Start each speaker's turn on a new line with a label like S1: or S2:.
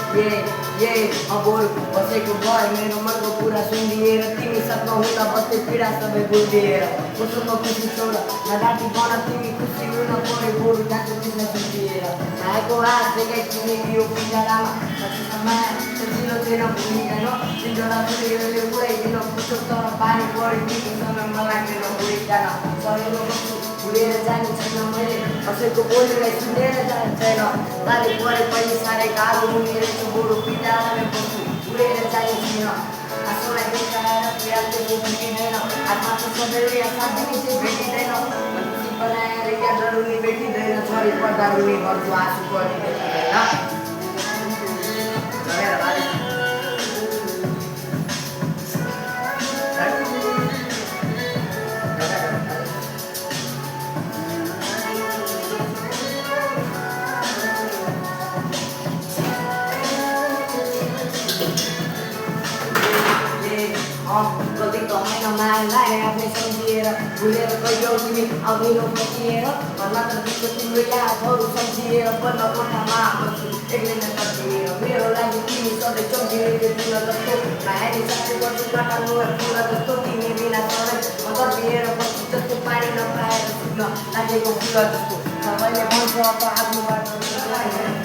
S1: ये अबोल बसेको भए मेरो मनको कुरा सुनिदिएर तिमीसँग हुँदा बस्ने पीडा सबै भुलिएर उसको खुसी छोड नराती बन तिमी खुसी हुन पऱ्यो गोरु जान्छ तिमीलाई सुनिदिएर मायाको हात देखाइ तिमी यो पिँजडामा सजिलो थिएन भूमिका तिनजना तिमीहरूले उडाइदिन खुसो तर पानी पऱ्यो तिमीसँग मलाई मेरो उडी जान सरेको भुलेर जाने छैन मैले कसैको बोलीलाई सुनेर जाने छैन ताली परे पनि साह्रै गाह्रो हुने रहेछ गोरु पिँजडामै बस्छु उडेर जाने छैन आँसुलाई देखाएर प्याजले भेटिँदैन हातमा त सबैले साथ दिने चाहिँ भेटिँदैन बनाएर याद रुने भेटिँदैन छोरी पर्दा रुने गर्छु आँसु पनि भेटिँदैन गल्ती कमाइन मायालाई आफै सम्झिएर भुलेर गयौ तिमी अघिल्लो बसिएर भन्दा त बिचको तिम्रो यादहरू सम्झिएर बन्न कोठामा बस्छु एक्लै नै तर्किएर मेरो लागि तिमी सधैँ चम्किएको फुल जस्तो मायाले साथी गर्छु काटाल्नु फुल जस्तो तिमी बिना सधैँ म तर्किएर बस्छु जस्तो पानी नपाएर सुत्न लागेको फुल जस्तो सबैले भन्छ आफ्नो बाटो